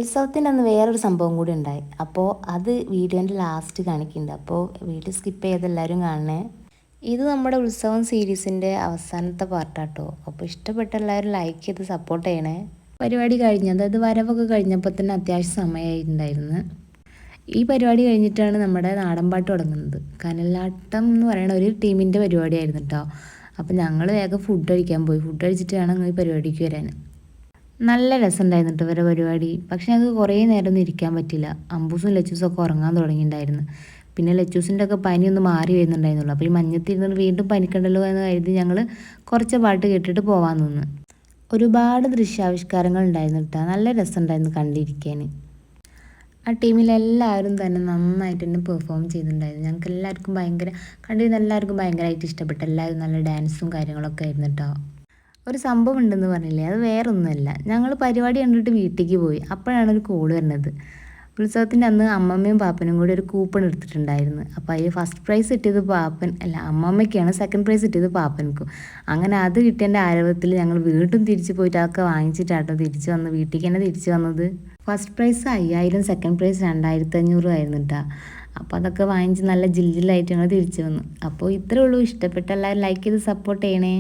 ഉത്സവത്തിൻ്റെ അന്ന് വേറൊരു സംഭവം കൂടി ഉണ്ടായി. അപ്പോൾ അത് വീഡിയോൻ്റെ ലാസ്റ്റ് കാണിക്കുന്നുണ്ട്. അപ്പോൾ വീഡിയോ സ്കിപ്പ് ചെയ്ത് എല്ലാവരും കാണണേ. ഇത് നമ്മുടെ ഉത്സവം സീരീസിൻ്റെ അവസാനത്തെ പാർട്ടാട്ടോ. അപ്പോൾ ഇഷ്ടപ്പെട്ട എല്ലാവരും ലൈക്ക് ചെയ്ത് സപ്പോർട്ട് ചെയ്യണേ. പരിപാടി കഴിഞ്ഞ്, അതായത് വരവൊക്കെ കഴിഞ്ഞപ്പോൾ തന്നെ അത്യാവശ്യം സമയമായിട്ടുണ്ടായിരുന്നു. ഈ പരിപാടി കഴിഞ്ഞിട്ടാണ് നമ്മുടെ നാടൻപാട്ട് തുടങ്ങുന്നത്. കനലാട്ടം എന്ന് പറയുന്ന ഒരു ടീമിൻ്റെ പരിപാടിയായിരുന്നു കേട്ടോ. അപ്പോൾ ഞങ്ങൾ വേഗം ഫുഡ് കഴിക്കാൻ പോയി. ഫുഡ് കഴിച്ചിട്ട് വേണം ഈ പരിപാടിക്ക് വരാൻ. നല്ല രസമുണ്ടായിരുന്നു കേട്ടോ ഇവരുടെ പരിപാടി. പക്ഷേ ഞങ്ങൾക്ക് കുറേ നേരം ഒന്നും ഇരിക്കാൻ പറ്റില്ല. അമ്പൂസും ലച്ചൂസും ഒക്കെ ഉറങ്ങാൻ തുടങ്ങിയിട്ടുണ്ടായിരുന്നു. പിന്നെ ലച്ചൂസിൻ്റെ ഒക്കെ പനി ഒന്ന് മാറി വരുന്നുണ്ടായിരുന്നുള്ളൂ. അപ്പോൾ ഈ മഞ്ഞത്തിരുന്നിട്ട് വീണ്ടും പനിക്കണ്ടല്ലോ എന്ന് കരുതി ഞങ്ങൾ കുറച്ച് പാട്ട് കേട്ടിട്ട് പോകാൻ നിന്ന്. ഒരുപാട് ദൃശ്യാവിഷ്കാരങ്ങൾ ഉണ്ടായിരുന്നു കേട്ടോ. നല്ല രസമുണ്ടായിരുന്നു കണ്ടിരിക്കാൻ. ആ ടീമിലെല്ലാവരും തന്നെ നന്നായിട്ട് തന്നെ പെർഫോം ചെയ്തിട്ടുണ്ടായിരുന്നു. ഞങ്ങൾക്ക് എല്ലാവർക്കും കണ്ടിരുന്ന എല്ലാവർക്കും ഭയങ്കരമായിട്ട് ഇഷ്ടപ്പെട്ടു. എല്ലാവരും നല്ല ഡാൻസും കാര്യങ്ങളൊക്കെ ആയിരുന്നു കേട്ടോ. ഒരു സംഭവം ഉണ്ടെന്ന് പറഞ്ഞില്ലേ, അത് വേറൊന്നുമല്ല. ഞങ്ങൾ പരിപാടി കണ്ടിട്ട് വീട്ടിലേക്ക് പോയി. അപ്പോഴാണ് ഒരു കോൾ വരുന്നത്. ഉത്സവത്തിൻ്റെ അന്ന് അമ്മമ്മയും പാപ്പനും കൂടി ഒരു കൂപ്പൺ എടുത്തിട്ടുണ്ടായിരുന്നു. അപ്പോൾ അതിൽ ഫസ്റ്റ് പ്രൈസ് കിട്ടിയത് അമ്മമ്മയ്ക്കാണ്, സെക്കൻഡ് പ്രൈസ് കിട്ടിയത് പാപ്പനക്കും. അങ്ങനെ അത് കിട്ടിയതിൻ്റെ ആരവത്തിൽ ഞങ്ങൾ വീണ്ടും തിരിച്ച് പോയിട്ട് അതൊക്കെ വാങ്ങിച്ചിട്ടാട്ടോ തിരിച്ച് വന്ന് വീട്ടിലേക്ക് തന്നെ തിരിച്ച് വന്നത്. ഫസ്റ്റ് പ്രൈസ് 5000, സെക്കൻഡ് പ്രൈസ് 2500 ആയിരുന്നു കേട്ടോ. അപ്പോൾ അതൊക്കെ വാങ്ങിച്ച് നല്ല ജില്ലായിട്ട് ഞങ്ങൾ തിരിച്ചു വന്നു. അപ്പോൾ ഇത്രേ ഉള്ളൂ. ഇഷ്ടപ്പെട്ട എല്ലാവരും ലൈക്ക് ചെയ്ത് സപ്പോർട്ട് ചെയ്യണേ.